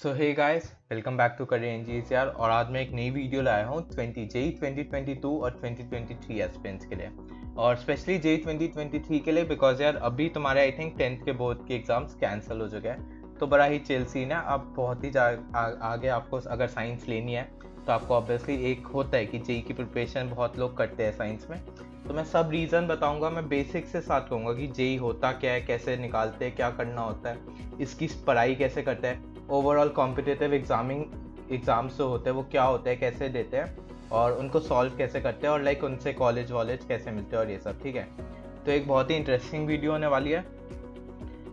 So hey guys, welcome back to career engineers यार। और आज मैं एक नई वीडियो लाया हूँ 2022 और 2023 एस्पिरेंट्स के लिए, और स्पेशली जेई 2023 के लिए बिकॉज यार अभी तुम्हारे आई थिंक 10th के बोर्ड के एग्जाम्स कैंसिल हो चुके हैं। तो बड़ा ही चिल सीन है। अब बहुत ही आगे आपको अगर साइंस लेनी है तो आपको ऑब्वियसली एक होता है कि जेई की प्रिपरेशन बहुत लोग करते हैं साइंस में। तो मैं सब रीज़न बताऊंगा, मैं बेसिक से साथ कहूँगा कि जेई होता क्या है, कैसे निकालते हैं, क्या करना होता है, इसकी पढ़ाई कैसे करते हैं, ओवरऑल कॉम्पिटिटिव एग्ज़ाम्स जो होते हैं वो क्या होते हैं, कैसे देते हैं और उनको सॉल्व कैसे करते हैं, और लाइक उनसे कॉलेज वॉलेज कैसे मिलते हैं और ये सब। ठीक है, तो एक बहुत ही इंटरेस्टिंग वीडियो होने वाली है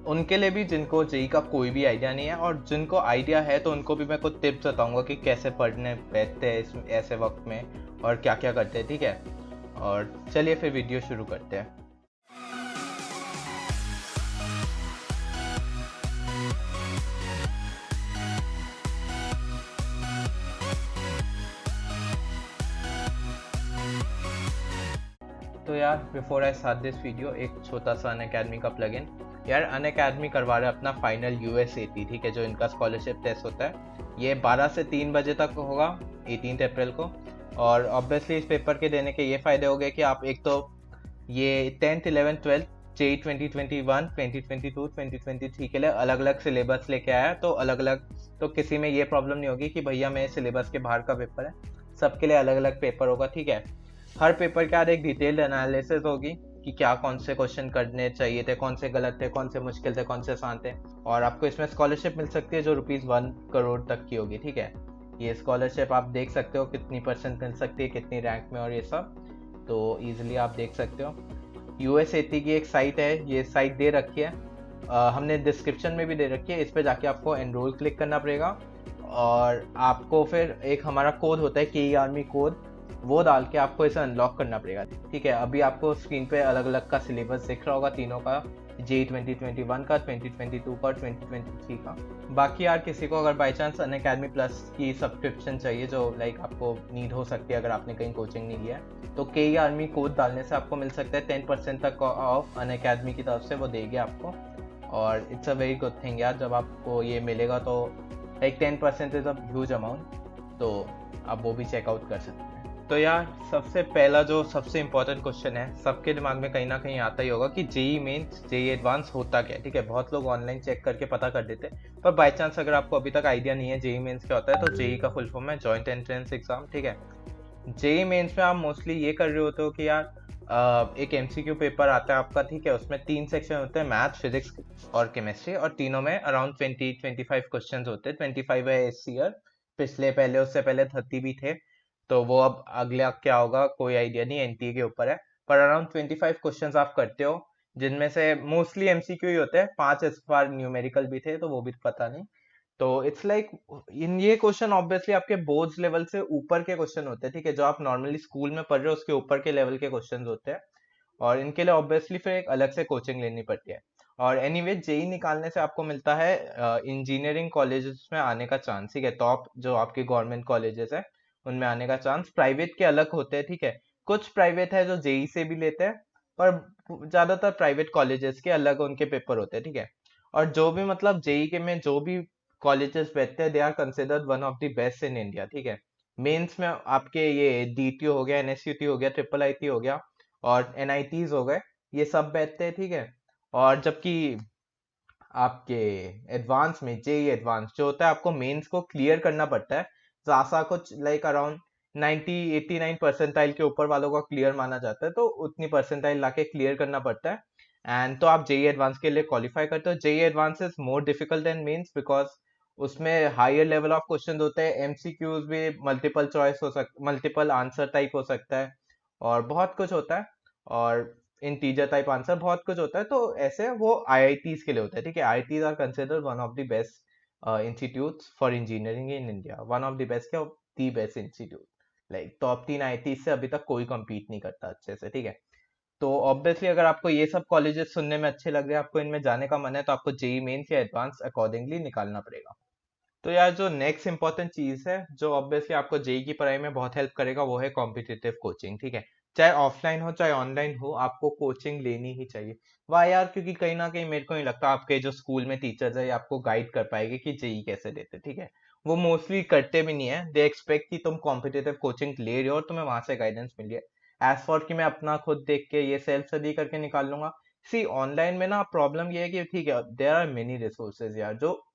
उनके लिए भी जिनको जेई का कोई भी आइडिया नहीं है, और जिनको आइडिया है तो उनको भी मैं कुछ टिप्स बताऊंगा कि कैसे पढ़ने बैठते हैं इस ऐसे वक्त में और क्या क्या करते हैं। ठीक है, और चलिए फिर वीडियो शुरू करते हैं। तो यार before I start this video, एक छोटा सा अनअकैडमी का प्लगइन। यार अनअकैडमी करवा रहे अपना फाइनल यूएसएटी, ठीक है, जो इनका स्कॉलरशिप टेस्ट होता है। ये 12 से 3 बजे तक होगा 18 अप्रैल को। और ऑब्वियसली इस पेपर के देने के ये फ़ायदे हो गए कि आप एक तो ये 10th 11th 12th जेई 2021 2022 2023 के लिए अलग अलग सिलेबस लेके आया, तो अलग अलग, तो किसी में ये प्रॉब्लम नहीं होगी कि भैया मेरे सिलेबस के बाहर का पेपर है। सबके लिए अलग अलग पेपर होगा। ठीक है, हर पेपर के बाद एक डिटेल्ड एनालिसिस होगी कि क्या कौन से क्वेश्चन करने चाहिए थे, कौन से गलत थे, कौन से मुश्किल थे, कौन से आसान थे। और आपको इसमें स्कॉलरशिप मिल सकती है जो ₹1 करोड़ तक की होगी। ठीक है, ये स्कॉलरशिप आप देख सकते हो कितनी परसेंट मिल सकती है, कितनी रैंक में और ये सब, तो ईजिली आप देख सकते हो। यूएसएटी की एक साइट है, ये साइट दे रखी है, हमने डिस्क्रिप्शन में भी दे रखी है। इस पर जाके आपको एनरोल क्लिक करना पड़ेगा, और आपको फिर एक हमारा कोड होता है के आर्मी कोड, वो डाल के आपको इसे अनलॉक करना पड़ेगा। ठीक है, अभी आपको स्क्रीन पे अलग अलग का सिलेबस दिख रहा होगा तीनों का, जेई 2021 का, 2022 का और 2023 का। बाकी यार किसी को अगर बाई चांस अनअकैडमी प्लस की सब्सक्रिप्शन चाहिए, जो लाइक आपको नीड हो सकती है अगर आपने कहीं कोचिंग नहीं लिया है, तो के आर्मी कोड डालने से आपको मिल सकता है 10% तक ऑफ अनअकैडमी की तरफ से, वो देगी आपको। और it's a very good thing यार, जब आपको ये मिलेगा तो like 10% is a huge amount, तो आप वो भी चेकआउट कर सकते हैं। तो यार सबसे पहला जो सबसे इम्पोर्टेंट क्वेश्चन है, सबके दिमाग में कहीं ना कहीं आता ही होगा कि जेई मेंस जेई एडवांस होता क्या है। ठीक है, बहुत लोग ऑनलाइन चेक करके पता कर देते हैं, पर बाई चांस अगर आपको अभी तक आइडिया नहीं है जेई मेंस क्या होता है, तो जेई का फुल फॉर्म है जॉइंट एंट्रेंस एग्जाम। ठीक है, जेई मेंस में आप मोस्टली ये कर रहे होते हो कि यार एक एमसीक्यू पेपर आता है आपका। ठीक है, उसमें 3 सेक्शन होते हैं, मैथ, फिजिक्स और केमिस्ट्री, और तीनों में अराउंड 20-25 क्वेश्चन होते हैं। 25 है इस ईयर, पिछले पहले उससे पहले 30 भी थे, तो वो अब अगला क्या होगा कोई आइडिया नहीं, एनटीए के ऊपर है। पर अराउंड 25 क्वेश्चंस आप करते हो, जिनमें से मोस्टली एमसीक्यू ही होते हैं, 5 इस बार न्यूमेरिकल भी थे तो वो भी पता नहीं। तो इट्स लाइक इन ये क्वेश्चन ऑब्वियसली आपके बोर्ड्स लेवल से ऊपर के क्वेश्चन होते हैं। ठीक है, जो आप नॉर्मली स्कूल में पढ़ रहे हो उसके ऊपर के लेवल के क्वेश्चन होते हैं, और इनके लिए ऑब्वियसली फिर एक अलग से कोचिंग लेनी पड़ती है। और एनीवे जेई निकालने से आपको मिलता है इंजीनियरिंग कॉलेजेस में आने का चांस। ठीक है, टॉप जो आपके गवर्नमेंट कॉलेजेस है उनमें आने का चांस। प्राइवेट के अलग होते हैं। ठीक है, कुछ प्राइवेट है जो जेई से भी लेते हैं, पर ज्यादातर प्राइवेट कॉलेजेस के अलग उनके पेपर होते हैं। ठीक है, और जो भी मतलब जेई के में जो भी कॉलेजेस बैठते हैं, they are considered one of the best in India. ठीक है, मेंस में आपके ये डीटीयू हो गया, एनएसयूटी हो गया, ट्रिपल आईटी हो गया और एनआईटीज हो गए, ये सब बैठते हैं। ठीक है, और जबकि आपके एडवांस में जेई एडवांस जो होता है, आपको मेंस को क्लियर करना पड़ता है। जासा कुछ लाइक अराउंड 89 परसेंटाइल के ऊपर वालों का क्लियर माना जाता है, तो उतनी परसेंटाइल लाके क्लियर करना पड़ता है। एंड तो आप जेई एडवांस के लिए क्वालिफाई करते हो। JEE advance is more difficult than Mains because उसमें हायर लेवल ऑफ क्वेश्चन होते हैं, एमसीक्यूज भी मल्टीपल चॉइस हो सकता, मल्टीपल आंसर टाइप हो सकता है, और बहुत कुछ होता है, और इंटीजर टाइप आंसर बहुत कुछ होता है। तो ऐसे वो आईआईटीज के लिए होता है। ठीक है, IITs are considered one of the best institutes for engineering in India, one of the best क्या, the best institute. Like top 3 IITs से अभी तक कोई compete नहीं करता अच्छे से। ठीक है, तो ऑब्वियसली अगर आपको ये सब कॉलेजेस सुनने में अच्छे लग रहे हैं, आपको इनमें जाने का मन है, तो आपको जेई मेंस या एडवांस अकॉर्डिंगली निकालना पड़ेगा। तो यार जो नेक्स्ट इंपॉर्टेंट चीज है जो ऑब्वियसली आपको जेई की पढ़ाई में बहुत हेल्प करेगा, वो है कॉम्पिटिटिव कोचिंग। ठीक है, चाहे ऑफलाइन हो चाहे ऑनलाइन हो, आपको कोचिंग लेनी ही चाहिए। वाह यार, क्योंकि कहीं ना कहीं मेरे को नहीं लगता आपके जो स्कूल में टीचर्स है ये आपको गाइड कर पाएंगे कि जेई कैसे देते, ठीक है। वो मोस्टली करते भी नहीं है, दे एक्सपेक्ट कि तुम कॉम्पिटिटिव कोचिंग ले रहे हो और तुम्हें वहां से गाइडेंस मिल रही है। एज फॉर कि मैं अपना खुद देख के ये सेल्फ स्टडी करके निकाल लूंगा। सी ऑनलाइन में ना प्रॉब्लम ये है कि ठीक है, देयर आर मेनी रिसोर्सेज यार, जो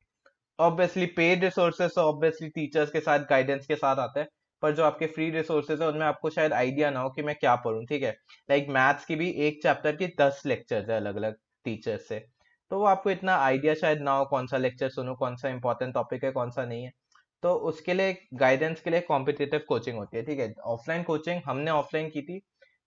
ऑब्वियसली पेड रिसोर्सेज तो ऑब्वियसली टीचर्स के साथ गाइडेंस के साथ आता है, पर जो आपके फ्री रिसोर्सेज है उनमें आपको शायद आइडिया ना हो कि मैं क्या पढूं, ठीक है। लाइक मैथ्स की भी एक चैप्टर की 10 लेक्चर्स है अलग अलग टीचर्स से, तो वो आपको इतना आइडिया शायद ना हो कौन सा लेक्चर सुनो, कौन सा इंपॉर्टेंट टॉपिक है कौन सा नहीं है। तो उसके लिए गाइडेंस के लिए कॉम्पिटिटिव कोचिंग होती है, ठीक है। ऑफलाइन कोचिंग हमने ऑफलाइन की थी,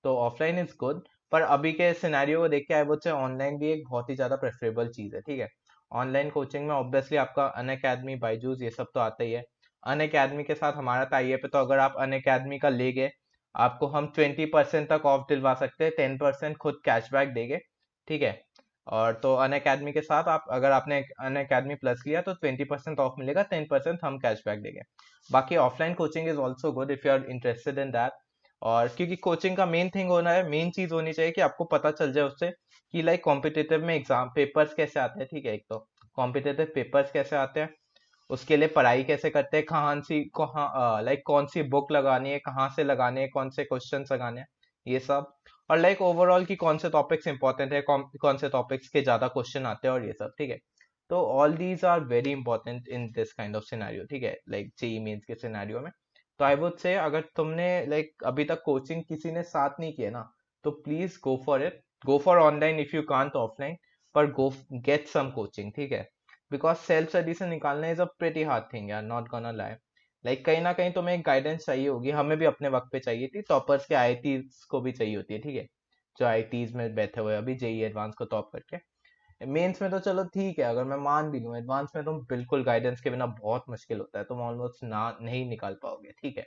तो ऑफलाइन इज गुड, पर अभी के सिनेरियो को देख के आई वुड से ऑनलाइन भी एक बहुत ही ज्यादा प्रेफरेबल चीज है, ठीक है। ऑनलाइन कोचिंग में ऑब्वियसली आपका अन अकेडमी, बायजूस, ये सब तो आता ही है। अन अकेडमी के साथ हमारा टाइप है, तो अगर आप अन अकेडमी का ले गए, आपको हम 20% तक ऑफ दिलवा सकते हैं, 10% खुद कैशबैक देंगे, ठीक है। और तो अन अकेडमी के साथ आप, अगर आपने अन अकेडमी प्लस लिया तो 20% ऑफ मिलेगा, 10% हम कैशबैक देंगे। बाकी offline coaching is also good if you are interested in that. और क्योंकि कोचिंग का मेन थिंग होना है, मेन चीज होनी चाहिए कि आपको पता चल जाए उससे कि लाइक कॉम्पिटिटिव में एग्जाम पेपर्स कैसे आते हैं, ठीक है। एक तो कॉम्पिटिटिव पेपर्स कैसे आते हैं, उसके लिए पढ़ाई कैसे करते हैं, कहाँ लाइक कौन सी बुक लगानी है, कहाँ से लगाने हैं, कौन से क्वेश्चन लगाने हैं, ये सब। और लाइक ओवरऑल की कौन से टॉपिक्स इंपॉर्टेंट है, कौन से टॉपिक्स के ज्यादा क्वेश्चन आते हैं, और ये सब, ठीक है। तो all these are very important in this kind of scenario, ठीक है, लाइक जेई मेंस के सिनेरियो में। तो आई वुड से अगर तुमने लाइक अभी तक कोचिंग किसी ने साथ नहीं किया ना, तो please go for it, go for online if you can't offline, पर गो गेट सम कोचिंग, ठीक है। बिकॉज सेल्फ स्टडी से निकालना is a pretty hard thing यार, नॉट गोना लाई। लाइक कहीं ना कहीं तुम्हें एक गाइडेंस चाहिए होगी, हमें भी अपने वक्त पे चाहिए थी, टॉपर्स के आईआईटीज को भी चाहिए होती है, ठीक है। जो आईआईटीज में बैठे हुए हैं अभी जेई एडवांस को टॉप करके। मेंस में तो चलो ठीक है, अगर मैं मान भी लूँ, एडवांस में तुम बिल्कुल गाइडेंस के बिना बहुत मुश्किल होता है, तुम ऑलमोस्ट ना नहीं निकाल पाओगे, ठीक है।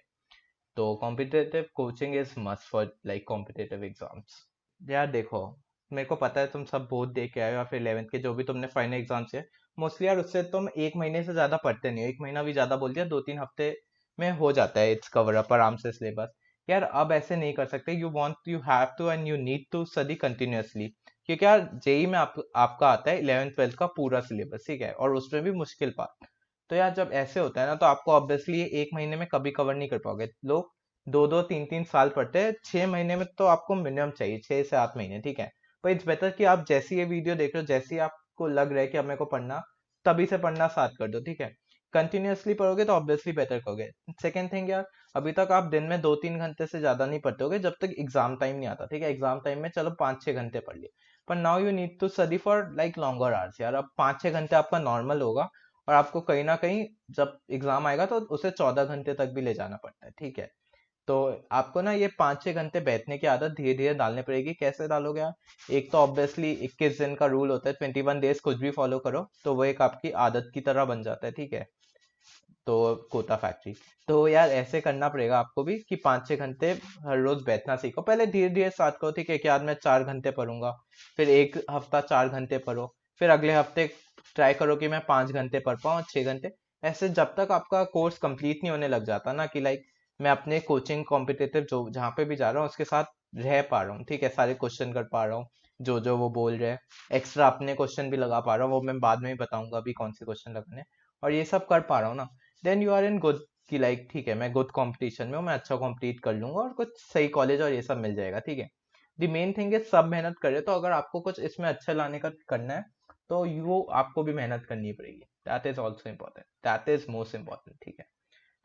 तो competitive coaching is must for like competitive exams. यार देखो, मेरे को पता है तुम सब बोर्ड दे के आए हो या फिर 11th के जो भी तुमने फाइनल एग्जाम्स है, मोस्टली यार उससे तुम एक महीने से ज्यादा पढ़ते नहीं हो, एक महीना भी ज्यादा बोल दिया, 2-3 हफ्ते में हो जाता है, इट्स कवर अप आराम से सिलेबस। यार अब ऐसे नहीं कर सकते, you have to and you need to study continuously, क्योंकि यार जेई में आपका आता है 11th 12th का पूरा सिलेबस, ठीक है, और उसमें भी मुश्किल पार्ट। तो यार जब ऐसे होता है ना, तो आपको ऑब्वियसली एक महीने में कभी कवर नहीं कर पाओगे। लोग 2-2 3-3 साल पढ़ते हैं, 6 महीने में तो आपको मिनिमम चाहिए, 6 से 8 महीने, ठीक है। पर इट्स बेटर कि आप जैसे ये वीडियो देख रहे हो, जैसे ही आपको लग रहा है कि अब मेरे को पढ़ना, तभी से पढ़ना स्टार्ट कर दो, ठीक है। कंटिन्यूअसली पढ़ोगे तो ऑब्वियसली बेटर करोगे। सेकेंड थिंग यार, अभी तक आप दिन में 2-3 घंटे से ज्यादा नहीं पढ़ते होगे जब तक एग्जाम टाइम नहीं आता, ठीक है। एग्जाम टाइम में चलो 5-6 घंटे पढ़ लिए, पर now you need to study for like longer hours यार। अब 5-6 घंटे आपका नॉर्मल होगा, और आपको कहीं ना कहीं जब एग्जाम आएगा तो उसे 14 घंटे तक भी ले जाना पड़ता है, ठीक है। तो आपको ना ये 5-6 घंटे बैठने की आदत धीरे धीरे डालनी पड़ेगी। कैसे डालोगे आप? एक तो ऑब्वियसली 21 दिन का रूल होता है, 21 डेज कुछ भी फॉलो करो तो वो एक आपकी आदत की तरह बन जाता है, ठीक है। तो कोटा फैक्ट्री, तो यार ऐसे करना पड़ेगा आपको भी कि 5-6 घंटे हर रोज बैठना सीखो। पहले धीरे धीरे स्टार्ट करो, ठीक है, कि आज मैं 4 घंटे पढ़ूंगा, फिर एक हफ्ता 4 घंटे पढ़ो, फिर अगले हफ्ते ट्राई करो कि मैं 5 घंटे पढ़ पाऊँ, 6 घंटे। ऐसे जब तक आपका कोर्स कंप्लीट नहीं होने लग जाता ना, कि लाइक मैं अपने कोचिंग कॉम्पिटिटिव जो जहाँ पे भी जा रहा हूँ उसके साथ रह पा रहा हूँ, ठीक है, सारे क्वेश्चन कर पा रहा हूँ जो जो वो बोल रहे हैं, एक्स्ट्रा अपने क्वेश्चन भी लगा पा रहा हूँ, वो मैं बाद में भी बताऊंगा अभी कौन से क्वेश्चन लगाने हैं, और ये सब कर पा रहा हूँ ना, then you are in good, कि लाइक ठीक है, मैं गुड कंपटीशन में हूँ, मैं अच्छा कंप्लीट कर लूंगा और कुछ सही कॉलेज और ये सब मिल जाएगा, ठीक है। द मेन थिंग है सब मेहनत करे, तो अगर आपको कुछ इसमें अच्छा लाने का करना है तो यू आपको भी मेहनत करनी पड़ेगी, that is also important, that is most important, ठीक है।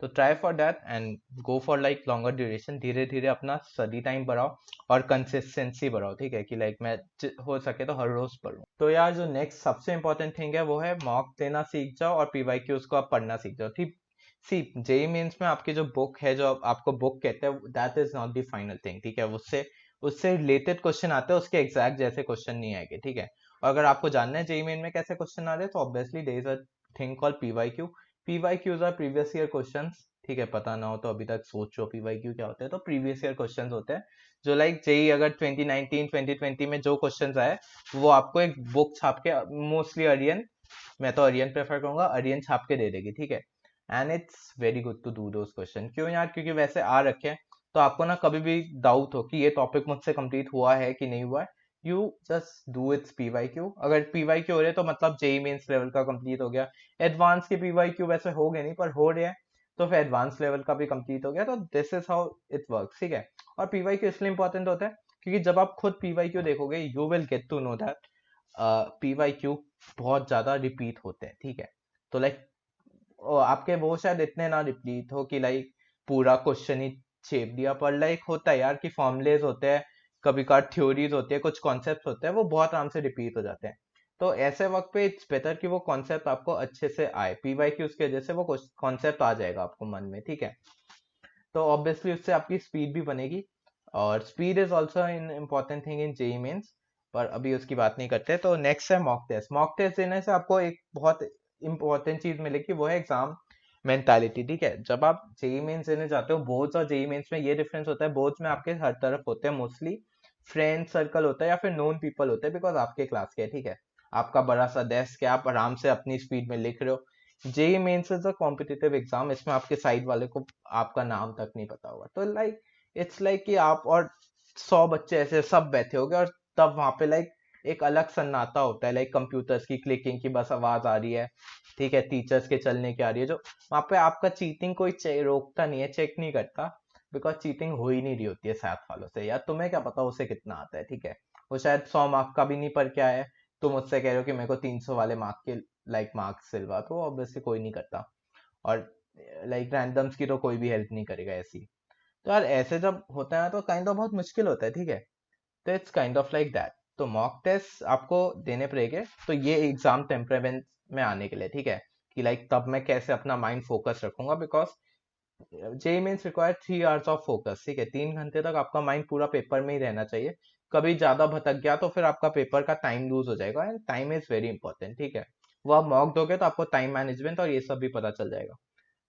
तो try for that and go for like longer duration, धीरे धीरे अपना स्टडी टाइम बढ़ाओ और कंसिस्टेंसी बढ़ाओ, ठीक है, कि लाइक मैं हो सके तो हर रोज पढूं। तो यार जो नेक्स्ट सबसे इंपॉर्टेंट थिंग है वो है मॉक देना सीख जाओ और पीवाईक्यूज को आप पढ़ना सीख जाओ, ठीक। सी जेई मेंस में आपकी जो बुक है, जो आपको बुक कहते हैं, that is not the final thing, ठीक है। उससे उससे रिलेटेड क्वेश्चन आते हैं, उसके एग्जैक्ट जैसे क्वेश्चन नहीं आएंगे, ठीक है। और अगर आपको जानना है जेई मेन में कैसे क्वेश्चन आ रहे हैं, तो obviously there is a thing called PYQ. PYQs are previous year questions, ठीक है। पता ना हो तो अभी तक सोचो पीवाईक्यू क्या होता है, तो प्रीवियस ईयर क्वेश्चंस होते हैं, जो लाइक जेई अगर 2019 2020 में जो क्वेश्चंस आए, वो आपको एक बुक छाप के, मोस्टली अरियन, मैं तो अरियन प्रेफर करूंगा, अरियन छाप के दे देगी, ठीक है। And it's very good to do those question. क्यों यार? क्योंकि वैसे आ रखे हैं, तो आपको ना कभी भी डाउट हो कि ये टॉपिक मुझसे कंप्लीट हुआ है कि नहीं हुआ है, you just do it's PYQ. अगर पीवाईक्यू हो रहे तो मतलब जेई मेंस लेवल का कंप्लीट हो गया। एडवांस के पीवाईक्यू वैसे हो गए नहीं, पर हो रहे हैं, तो फिर एडवांस लेवल का भी कंप्लीट हो गया। तो this is how it work, ठीक है। और पीवाईक्यू इसलिए इंपॉर्टेंट होता है क्योंकि जब आप खुद पीवाईक्यू देखोगे, you will get to know that PYQ बहुत ज्यादा रिपीट होते हैं, ठीक है। तो लाइक आपके वो शायद इतने ना रिपीट हो कि लाइक पूरा क्वेश्चन ही छेप दिया, पर लाइक होता है यार कि फॉर्मुलेज होते हैं, कभी कभार थ्योरीज होती है, कुछ कॉन्सेप्ट होते हैं, वो बहुत आराम से रिपीट हो जाते हैं। तो ऐसे वक्त पे इट्स बेटर कि वो कॉन्सेप्ट आपको अच्छे से आए, पीवाईक्यू की वजह से वो कॉन्सेप्ट आ जाएगा आपको मन में, ठीक है। तो ऑब्वियसली उससे आपकी स्पीड भी बनेगी, और speed is also in important thing in JEE Mains, पर अभी उसकी बात नहीं करते। तो नेक्स्ट है मॉक टेस्ट। मॉक टेस्ट देने से आपको एक बहुत इंपॉर्टेंट चीज मिलेगी, वो है एग्जाम मेंटालिटी, ठीक है। जब आप जेई मेंस देने जाते हो, बोर्ड्स और जेई मेंस में ये डिफरेंस होता है, बोर्ड्स में आपके हर तरफ होते हैं मोस्टली फ्रेंड सर्कल होता है या फिर नोन पीपल होते हैं, बिकॉज आपके क्लास के, ठीक है। आपका बड़ा सा डेस्क है, आप आराम से अपनी स्पीड में लिख रहे हो। JEE Mains is a competitive exam, इसमें आपके साइड वाले को आपका नाम तक नहीं पता होगा। तो लाइक इट्स लाइक कि आप और 100 बच्चे ऐसे सब बैठे होंगे, और तब वहां पे लाइक एक अलग सन्नाटा होता है, लाइक कंप्यूटर्स की क्लिकिंग की बस आवाज आ रही है, ठीक है, टीचर्स के चलने की आ रही है, जो वहां पे आपका चीटिंग कोई रोकता नहीं है, चेक नहीं करता, बिकॉज चीटिंग हो ही नहीं रही होती है साथ वालों से। यार तुम्हें क्या पता उसे कितना आता है, ठीक है। वो शायद 100 मार्क का भी नहीं पढ़ के आया है, तुम मुझसे कह रहे हो कि मेरे को 300 वाले मार्क के लाइक मार्क्स सिलवा, तो ऑब्वियसली कोई नहीं करता। और लाइक रैंडम्स की तो कोई भी हेल्प नहीं करेगा ऐसी। तो यार ऐसे जब होता है तो काइंड ऑफ बहुत मुश्किल होता है, ठीक है। तो it's kind of like that. तो मॉक टेस्ट आपको देने पड़ेंगे, तो ये एग्जाम टेम्परेमेंट में आने के लिए, ठीक है, कि लाइक तब मैं कैसे अपना माइंड फोकस रखूंगा, because JEE means require 3 hours of focus, ठीक है। 3 घंटे तक आपका माइंड पूरा पेपर में ही रहना चाहिए। कभी ज्यादा भटक गया तो फिर आपका पेपर का टाइम लूज हो जाएगा, and time is very important, ठीक है। वो आप मॉक दोगे तो आपको टाइम मैनेजमेंट और ये सब भी पता चल जाएगा।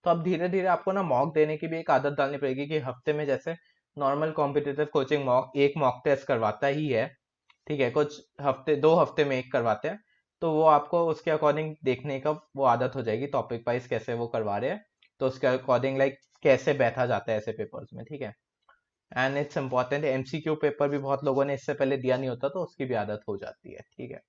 तो अब धीरे धीरे आपको ना मॉक देने की भी एक आदत डालनी पड़ेगी, कि हफ्ते में जैसे नॉर्मल कॉम्पिटिटिव कोचिंग एक मॉक टेस्ट करवाता ही है, ठीक है, कुछ हफ्ते 2 हफ्ते में एक करवाते हैं। तो वो आपको उसके अकॉर्डिंग देखने का वो आदत हो जाएगी, टॉपिक वाइज कैसे वो करवा रहे हैं, तो उसके अकॉर्डिंग लाइक कैसे बैठा जाता है ऐसे पेपर्स में, ठीक है। And it's important, MCQ paper भी बहुत लोगों ने इससे पहले दिया नहीं होता, तो उसकी भी आदत हो जाती है, ठीक है।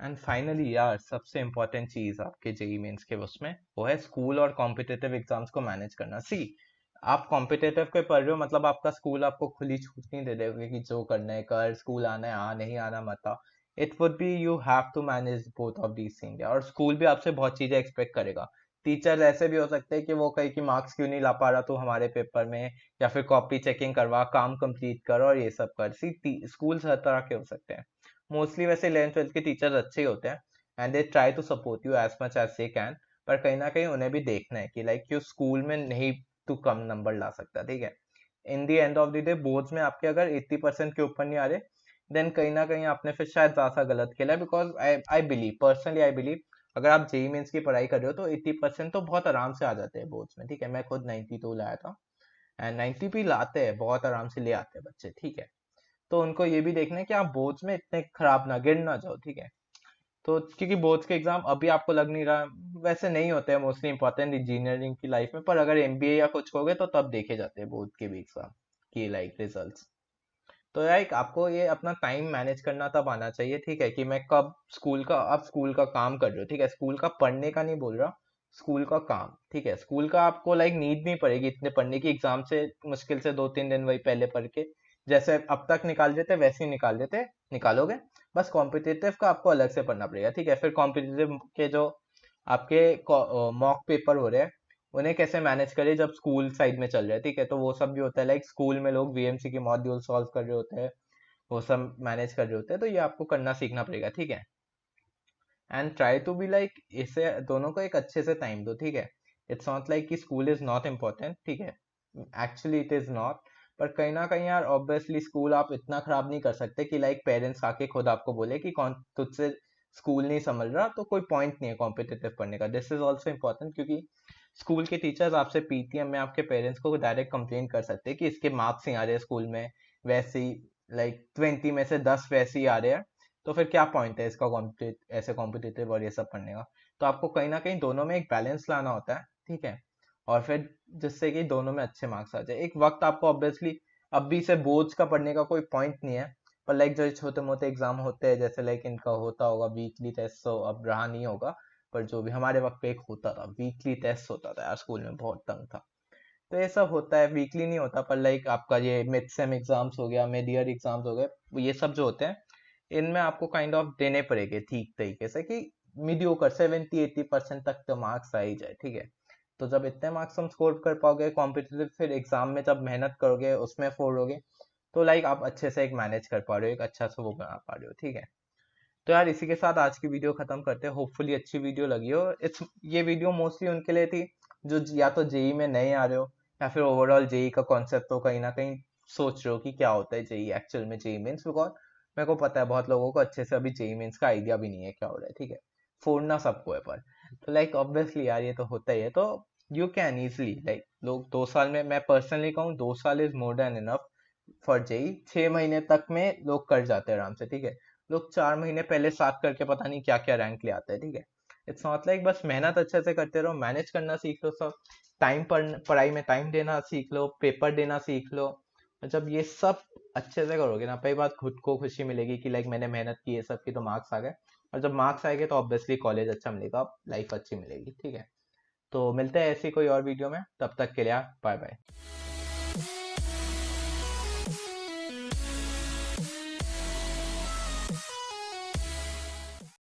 एंड फाइनली यार सबसे इम्पोर्टेंट चीज आपके जेई मेंस के उसमें, वो है स्कूल और कॉम्पिटिटिव एग्जाम्स को मैनेज करना। सी आप कॉम्पिटिटिव के पढ़ रहे हो, मतलब आपका स्कूल आपको खुली छूट नहीं दे देगा कि जो करना है कर, स्कूल आना है आ, नहीं आना मत आ। It would be you have to manage both of these things, और स्कूल भी आपसे बहुत चीजें एक्सपेक्ट करेगा। टीचर ऐसे भी हो सकते हैं कि वो कहे कि मार्क्स क्यों नहीं ला पा रहा तू हमारे पेपर में, या फिर कॉपी चेकिंग करवा, काम कंप्लीट कर और ये सब कर। सी स्कूल हर तरह के हो सकते हैं। मोस्टली वैसे 11th 12th के टीचर्स अच्छे ही होते हैं, and they try to support you as much as they can. पर कहीं ना कहीं उन्हें भी देखना है कि लाइक क्यों स्कूल में नहीं तू कम नंबर ला सकता, ठीक है। In the end of the day boards में आपके अगर 80% के ऊपर नहीं आ रहे, देन कहीं ना कहीं आपने फिर शायद ज्यादा गलत खेला है, because I I believe, personally I believe, अगर आप जेई मेंस की पढ़ाई कर रहे हो तो 80% तो बहुत आराम से आ जाते हैं बोर्ड्स में, ठीक है। मैं खुद 92 लाया था, एंड 90 भी लाते हैं, बहुत आराम से ले आते हैं बच्चे, ठीक है। तो उनको ये भी देखना है कि आप बोर्ड्स में इतने खराब ना गिर ना जाओ, ठीक है। तो क्योंकि बोर्ड्स के एग्जाम अभी आपको लग नहीं रहा, वैसे नहीं होते हैं मोस्टली इंपॉर्टेंट इंजीनियरिंग की लाइफ में, पर अगर एमबीए या कुछ हो गए तो तब देखे जाते हैं बोर्ड के भी एग्जाम की लाइक रिजल्ट्स। तो लाइक आपको ये अपना टाइम मैनेज करना तब आना चाहिए, ठीक है, कि मैं कब स्कूल का, आप स्कूल का काम कर रहे हो, ठीक है, स्कूल का पढ़ने का नहीं बोल रहा, स्कूल का काम, ठीक है। स्कूल का आपको लाइक नीड नहीं पड़ेगी इतने पढ़ने की, एग्जाम से मुश्किल से 2-3 दिन वही पहले पढ़ के जैसे अब तक निकाल देते वैसे ही निकालोगे। बस कॉम्पिटिटिव का आपको अलग से पढ़ना पड़ेगा, ठीक है। फिर कॉम्पिटिटिव के जो आपके मॉक पेपर हो रहे हैं, उन्हें कैसे मैनेज करें जब स्कूल साइड में चल रहा है, ठीक है। तो वो सब भी होता है, लाइक स्कूल में लोग वीएमसी के मॉड्यूल सॉल्व कर रहे होते हैं, वो सब मैनेज कर रहे होते हैं, तो ये आपको करना सीखना पड़ेगा, ठीक है। And try to be like, इसे दोनों को एक अच्छे से टाइम दो, ठीक है। इट्स नॉट लाइक कि स्कूल इज नॉट इम्पोर्टेंट, ठीक है, एक्चुअली इट इज नॉट। पर कहीं ना कहीं यार ऑब्वियसली स्कूल आप इतना खराब नहीं कर सकते कि लाइक पेरेंट्स आके खुद आपको बोले कि कौन तुझसे स्कूल नहीं समझ रहा, तो कोई पॉइंट नहीं है कॉम्पिटिटिव पढ़ने का। दिस इज ऑल्सो इम्पोर्टेंट, क्योंकि स्कूल के टीचर्स आपसे पीटीएम में आपके पेरेंट्स को डायरेक्ट कंप्लेन कर सकते हैं कि इसके मार्क्स नहीं आ रहे स्कूल में, वैसे ही लाइक 20 में से 10 वैसे ही आ रहे हैं, तो फिर क्या पॉइंट है इसका ऐसे कॉम्पिटिटिव और ये सब पढ़ने का। तो आपको कहीं ना कहीं दोनों में एक बैलेंस लाना होता है, ठीक है। और फिर जिससे कि दोनों में अच्छे मार्क्स आ जाए। एक वक्त आपको ऑब्वियसली अभी से बोझ का पढ़ने का कोई पॉइंट नहीं है, पर लाइक जो छोटे मोटे एग्जाम होते हैं जैसे लाइक इनका होता होगा वीकली टेस्ट, तो अब रहा नहीं होगा, पर जो भी हमारे वक्त पे एक होता था वीकली टेस्ट होता था यार, स्कूल में बहुत तंग था। तो ये सब होता है, वीकली नहीं होता, पर लाइक आपका ये मिड सेम एग्जाम्स हो गया, मिड ईयर एग्जाम्स हो गए, ये सब जो होते हैं इनमें आपको काइंड ऑफ देने पड़ेंगे ठीक तरीके से कि मीडियोकर 70-80% तक तो मार्क्स आ ही जाए, ठीक है। तो जब इतने मार्क्स हम स्कोर कर पाओगे कॉम्पिटिटिव फिर एग्जाम में, जब मेहनत करोगे उसमें फोड़ोगे, तो लाइक आप अच्छे से एक मैनेज कर पा रहे हो, एक अच्छा सा वो बना पा रहे हो, ठीक है। तो यार इसी के साथ आज की वीडियो खत्म करते हैं, होपफुली अच्छी वीडियो लगी हो। इट्स ये वीडियो मोस्टली उनके लिए थी जो या तो जेई में नए आ रहे हो, या फिर ओवरऑल जेई का कॉन्सेप्ट तो कहीं ना कहीं सोच रहे हो कि क्या होता है जेई एक्चुअल में, जेई मीन्स, बिकॉज मेरे को पता है बहुत लोगों को अच्छे से अभी जेई मीन्स का आइडिया भी नहीं है क्या हो रहा है, ठीक है। फोड़ना सबको है, पर तो लाइक ऑब्वियसली यार ये तो होता ही है। तो यू कैन इजिली लाइक लोग 2 साल में, मैं पर्सनली कहूँ 2 साल is more than enough for JEE. 6 महीने तक में लोग कर जाते हैं आराम से, ठीक है। लोग 4 महीने पहले साथ करके पता नहीं क्या क्या रैंक ले आते हैं, ठीक है। इट्स नॉट लाइक, बस मेहनत अच्छे से करते रहो, मैनेज करना सीख लो सब, टाइम पढ़ाई में टाइम देना सीख लो, पेपर देना सीख लो। और जब ये सब अच्छे से करोगे ना, पहली बात खुद को खुशी मिलेगी कि लाइक मैंने मेहनत की, ये सब की तो मार्क्स आ गए। और जब मार्क्स आएंगे तो ऑब्वियसली कॉलेज अच्छा मिलेगा, लाइफ अच्छी मिलेगी, ठीक है। तो मिलते हैं ऐसी कोई और वीडियो में, तब तक के लिए बाय बाय।